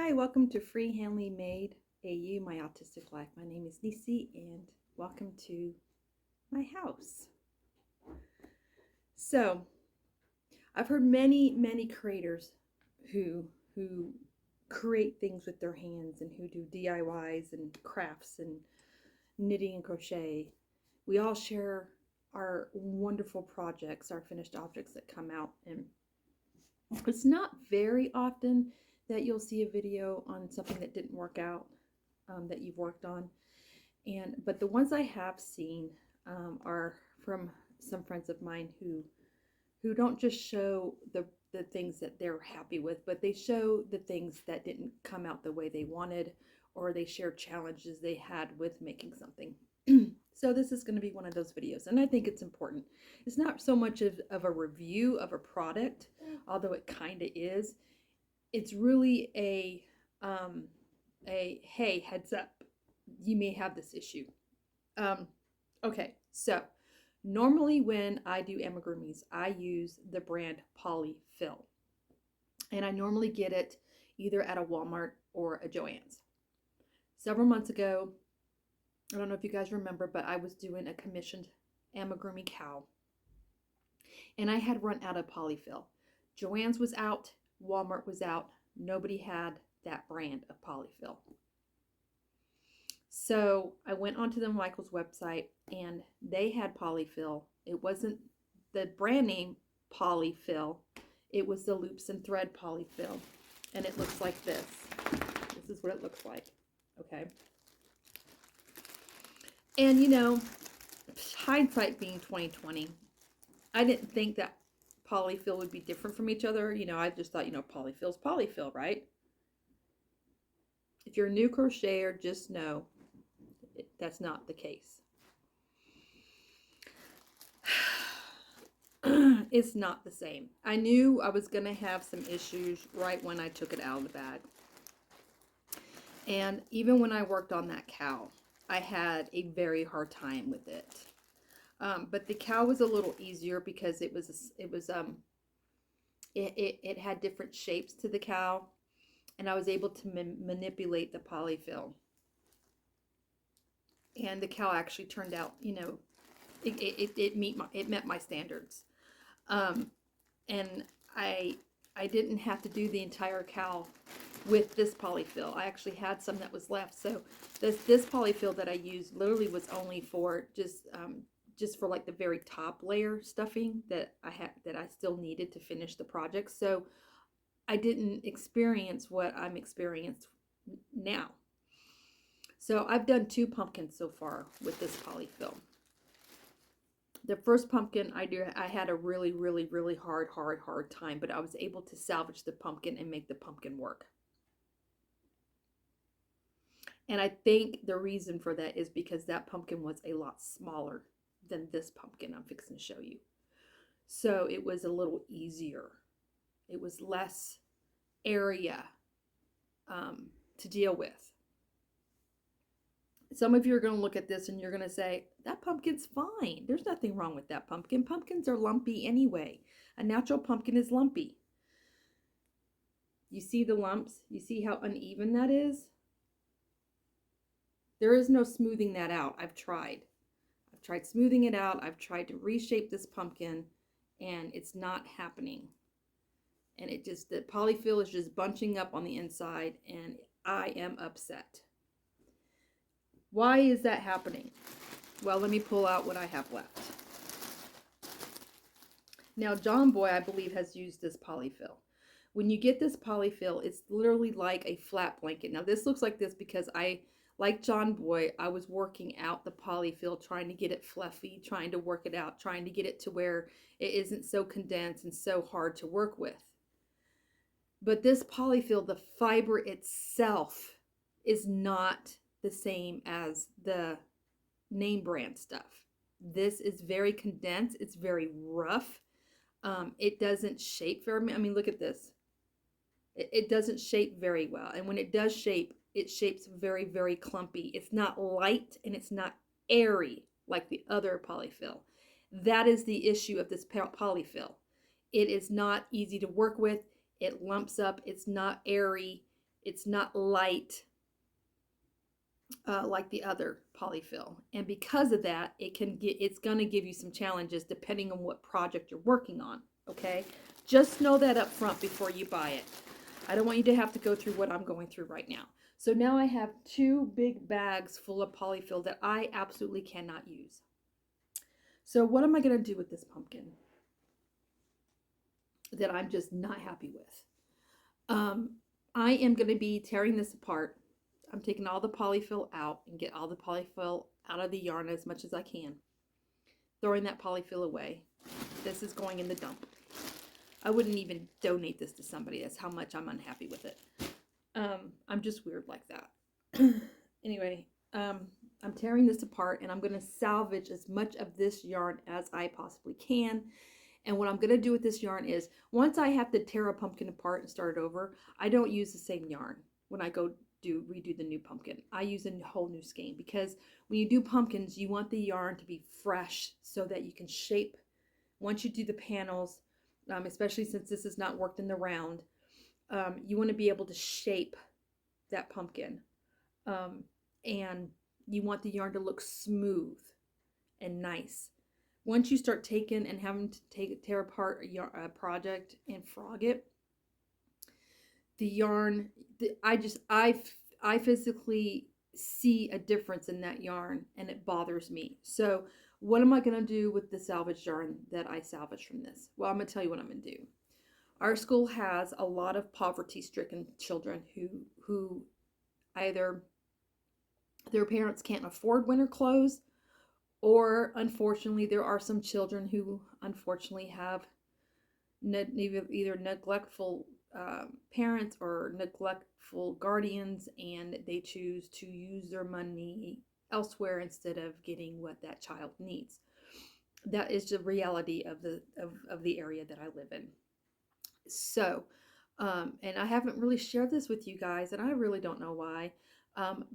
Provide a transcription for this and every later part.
Hi, welcome to Free Handly Made AU, My Autistic Life. My name is Nisi and welcome to my house. So, I've heard many creators who create things with their hands and who do DIYs and crafts and knitting and crochet. We all share our wonderful projects, our finished objects that come out, and it's not very often that you'll see a video on something that didn't work out that you've worked on. But the ones I have seen are from some friends of mine who don't just show the things that they're happy with, but they show the things that didn't come out the way they wanted, or they share challenges they had with making something. So this is going to be one of those videos, and I think it's important. It's not so much of a review of a product, although it kind of is. It's really a hey, heads up, you may have this issue. Okay, so normally when I do amigurumis, I use the brand Polyfill, and I normally get it either at a Walmart or a Joann's. Several months ago, I don't know if you guys remember, but I was doing a commissioned amigurumi cow, and I had run out of Polyfill. Joann's was out, Walmart was out. Nobody had that brand of Polyfill. So I went onto the Michael's website and they had Polyfill. It wasn't the brand name Polyfill. It was the loops and thread Polyfill. And it looks like this. This is what it looks like. Okay. And you know, hindsight being 2020, I didn't think that Polyfill would be different from each other. You know, I just thought, Polyfill's Polyfill, right? If you're a new crocheter, just know that's not the case. It's not the same. I knew I was going to have some issues right when I took it out of the bag. And even when I worked on that cow, I had a very hard time with it. But the cow was a little easier because it had different shapes to the cow, and I was able to manipulate the Polyfill. And the cow actually turned out, it met my standards. And I didn't have to do the entire cow with this Polyfill. I actually had some that was left. So this Polyfill that I used literally was only for just for like the very top layer stuffing that I still needed to finish the project. So I didn't experience what I'm experienced now. So I've done 2 pumpkins so far with this Polyfill. The first pumpkin I had a really hard time, but I was able to salvage the pumpkin and make the pumpkin work. And I think the reason for that is because that pumpkin was a lot smaller than this pumpkin I'm fixing to show you. So it was a little easier. It was less area to deal with. Some of you are going to look at this and you're going to say, that pumpkin's fine. There's nothing wrong with that pumpkin. Pumpkins are lumpy anyway. A natural pumpkin is lumpy. You see the lumps? You see how uneven that is? There is no smoothing that out. I've tried smoothing it out. I've tried to reshape this pumpkin and it's not happening. And the Polyfill is just bunching up on the inside and I am upset. Why is that happening? Well, let me pull out what I have left. Now, John Boy, I believe, has used this Polyfill. When you get this Polyfill, it's literally like a flat blanket. Now, this looks like this because like John Boy, I was working out the Polyfill, trying to get it fluffy, trying to work it out, trying to get it to where it isn't so condensed and so hard to work with. But this Polyfill, the fiber itself is not the same as the name brand stuff. This is very condensed. It's very rough. It doesn't shape very, look at this. It doesn't shape very well. And when it does shape, it shapes very clumpy. It's not light and it's not airy like the other Polyfill. That is the issue of this Polyfill. It is not easy to work with. It lumps up. It's not airy. It's not light like the other polyfill. And because of that, it's going to give you some challenges depending on what project you're working on. Okay, just know that up front before you buy it. I don't want you to have to go through what I'm going through right now. So now I have 2 big bags full of polyfill that I absolutely cannot use. So what am I going to do with this pumpkin that I'm just not happy with? I am going to be tearing this apart. I'm taking all the polyfill out and get all the polyfill out of the yarn as much as I can. Throwing that polyfill away. This is going in the dump. I wouldn't even donate this to somebody. That's how much I'm unhappy with it. I'm just weird like that. Anyway, I'm tearing this apart and I'm going to salvage as much of this yarn as I possibly can. And what I'm going to do with this yarn is, once I have to tear a pumpkin apart and start it over, I don't use the same yarn when I go redo the new pumpkin. I use a whole new skein, because when you do pumpkins, you want the yarn to be fresh so that you can shape. Once you do the panels, especially since this is not worked in the round, you want to be able to shape that pumpkin. And you want the yarn to look smooth and nice. Once you start taking and having to tear apart a project and frog it, the yarn, I physically see a difference in that yarn, and it bothers me. So what am I going to do with the salvage yarn that I salvaged from this? Well, I'm going to tell you what I'm going to do. Our school has a lot of poverty-stricken children who either their parents can't afford winter clothes, or unfortunately there are some children who unfortunately have either neglectful parents or neglectful guardians, and they choose to use their money elsewhere instead of getting what that child needs. That is the reality of the area that I live in. So, and I haven't really shared this with you guys, and I really don't know why,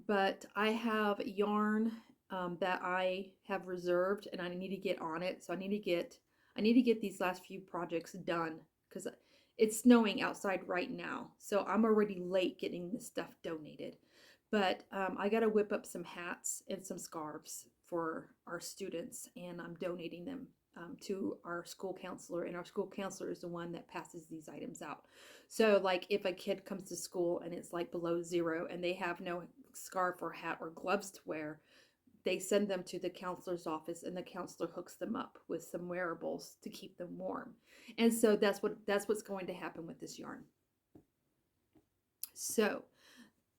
but I have yarn that I have reserved, and I need to get on it. So I need to get these last few projects done, because it's snowing outside right now. So I'm already late getting this stuff donated. But I got to whip up some hats and some scarves for our students, and I'm donating them to our school counselor, and our school counselor is the one that passes these items out. So like if a kid comes to school and it's like below 0 and they have no scarf or hat or gloves to wear, they send them to the counselor's office, and the counselor hooks them up with some wearables to keep them warm. And so that's what's going to happen with this yarn. So,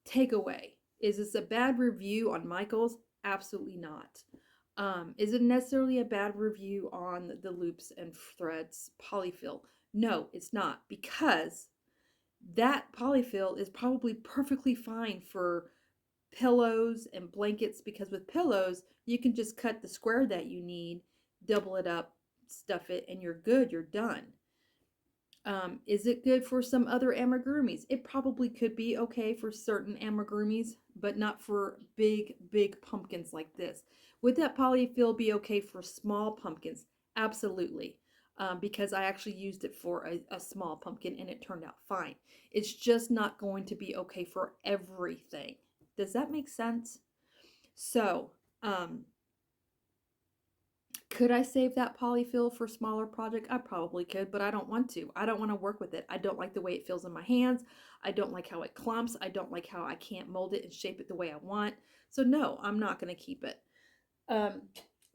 takeaway. Is this a bad review on Michael's? Absolutely not. Is it necessarily a bad review on the loops and threads polyfill? No, it's not, because that polyfill is probably perfectly fine for pillows and blankets, because with pillows you can just cut the square that you need, double it up, stuff it, and you're good, you're done. Is it good for some other amigurumis? It probably could be okay for certain amigurumis, but not for big pumpkins like this. Would that polyfill be okay for small pumpkins? Absolutely. Because I actually used it for a small pumpkin and it turned out fine. It's just not going to be okay for everything. Does that make sense? So, could I save that polyfill for smaller project? I probably could, but I don't want to. I don't want to work with it. I don't like the way it feels in my hands. I don't like how it clumps. I don't like how I can't mold it and shape it the way I want. So no, I'm not going to keep it.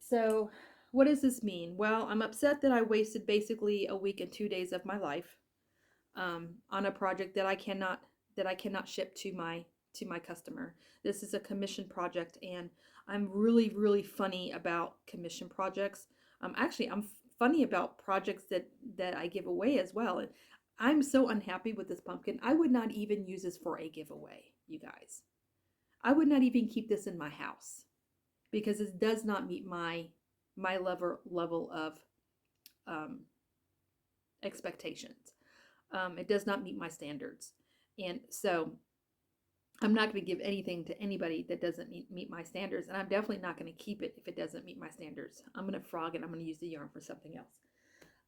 So what does this mean? Well, I'm upset that I wasted basically a week and 2 days of my life on a project that I cannot ship to my customer. This is a commission project, and I'm really funny about commission projects. Actually, I'm funny about projects that I give away as well. And I'm so unhappy with this pumpkin. I would not even use this for a giveaway, you guys. I would not even keep this in my house, because it does not meet my level of expectations. It does not meet my standards, and so I'm not going to give anything to anybody that doesn't meet my standards, and I'm definitely not going to keep it if it doesn't meet my standards. I'm going to frog it. I'm going to use the yarn for something else.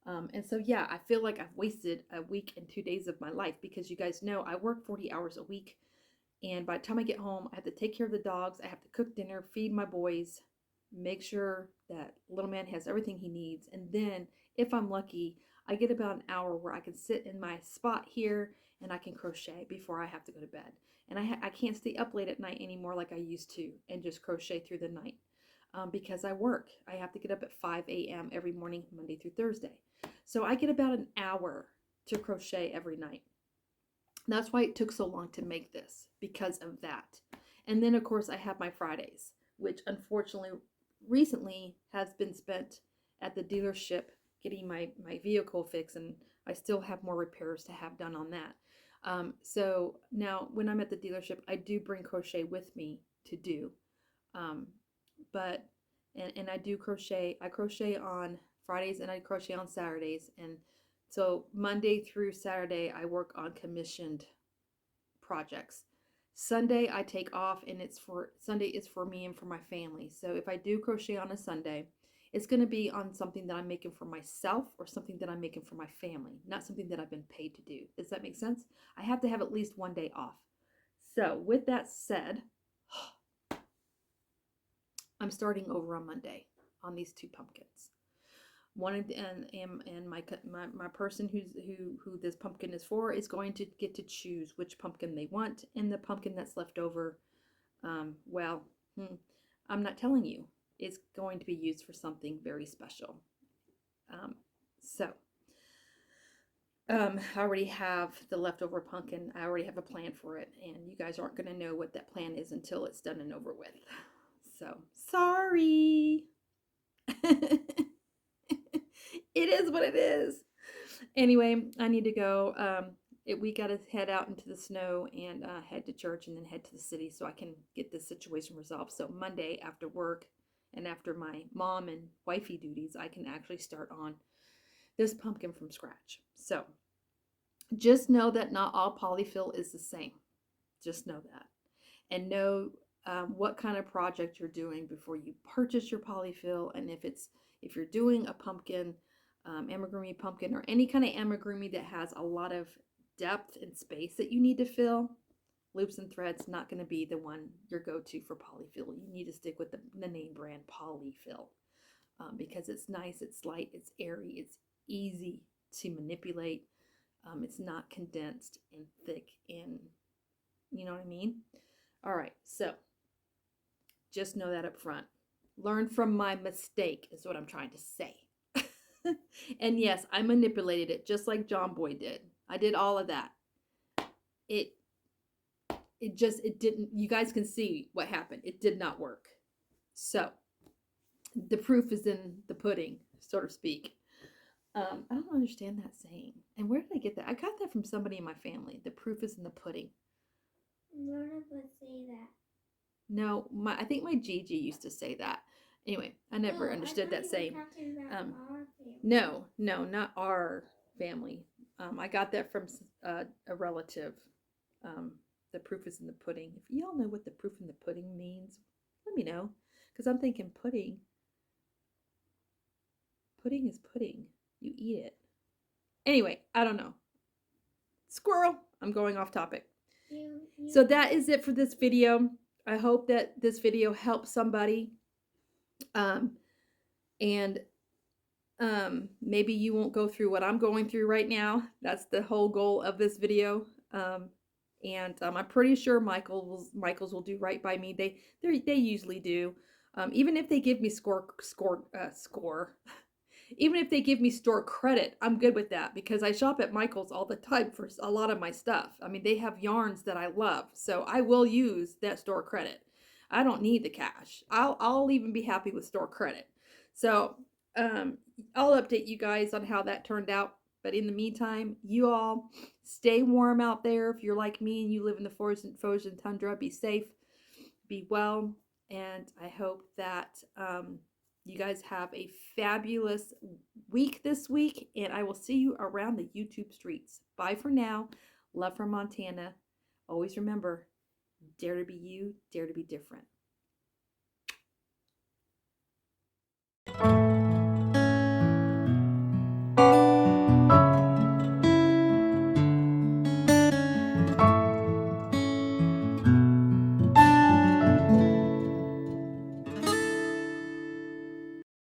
And so, yeah, I feel like I've wasted a week and 2 days of my life because you guys know I work 40 hours a week. And by the time I get home, I have to take care of the dogs. I have to cook dinner, feed my boys, make sure that little man has everything he needs. And then, if I'm lucky, I get about an hour where I can sit in my spot here and I can crochet before I have to go to bed. And I can't stay up late at night anymore like I used to and just crochet through the night because I work. I have to get up at 5 a.m. every morning, Monday through Thursday. So I get about an hour to crochet every night. That's why it took so long to make this, because of that. And then, of course, I have my Fridays, which unfortunately recently has been spent at the dealership getting my vehicle fixed, and I still have more repairs to have done on that. So now when I'm at the dealership, I do bring crochet with me to do. Um, but, and I do crochet, I crochet on Fridays and I crochet on Saturdays. And so Monday through Saturday, I work on commissioned projects. Sunday I take off, and Sunday is for me and for my family. So if I do crochet on a Sunday, it's going to be on something that I'm making for myself or something that I'm making for my family, not something that I've been paid to do. Does that make sense? I have to have at least one day off. So with that said, I'm starting over on Monday on these 2 pumpkins. One and my person who this pumpkin is for is going to get to choose which pumpkin they want, and the pumpkin that's left over, well, I'm not telling you. It's going to be used for something very special. So I already have the leftover pumpkin. I already have a plan for it, and you guys aren't going to know what that plan is until it's done and over with. So sorry. It is what it is. Anyway, I need to go. We got to head out into the snow and head to church and then head to the city so I can get this situation resolved. So Monday after work and after my mom and wifey duties, I can actually start on this pumpkin from scratch. So just know that not all polyfill is the same. Just know that. And know what kind of project you're doing before you purchase your polyfill. And if you're doing a pumpkin, amigurumi pumpkin, or any kind of amigurumi that has a lot of depth and space that you need to fill, loops and threads not going to be the one your go-to for polyfill. You need to stick with the name brand polyfill because it's nice, it's light, it's airy, it's easy to manipulate. It's not condensed and thick, and you know what I mean? All right, so just know that up front. Learn from my mistake is what I'm trying to say. And yes, I manipulated it just like John Boy did. I did all of that. It didn't, you guys can see what happened. It did not work. So the proof is in the pudding, so to speak. I don't understand that saying. And where did I get that? I got that from somebody in my family. The proof is in the pudding. None of us say that. No, I think my Gigi used to say that. Anyway, I never understood that saying. No, not our family. I got that from a relative. The proof is in the pudding. If y'all know what the proof in the pudding means, let me know. Because I'm thinking pudding. Pudding is pudding. You eat it. Anyway, I don't know. Squirrel. I'm going off topic. So that is it for this video. I hope that this video helps somebody. And maybe you won't go through what I'm going through right now. That's the whole goal of this video. And I'm pretty sure Michael's will do right by me. They usually do. Even if they give me score. Even if they give me store credit, I'm good with that because I shop at Michael's all the time for a lot of my stuff. I mean, they have yarns that I love, so I will use that store credit. I don't need the cash. I'll even be happy with store credit. So I'll update you guys on how that turned out. But in the meantime, you all stay warm out there. If you're like me and you live in the frozen tundra, be safe, be well, and I hope that you guys have a fabulous week this week, and I will see you around the YouTube streets. Bye for now. Love from Montana. Always remember, dare to be you, dare to be different.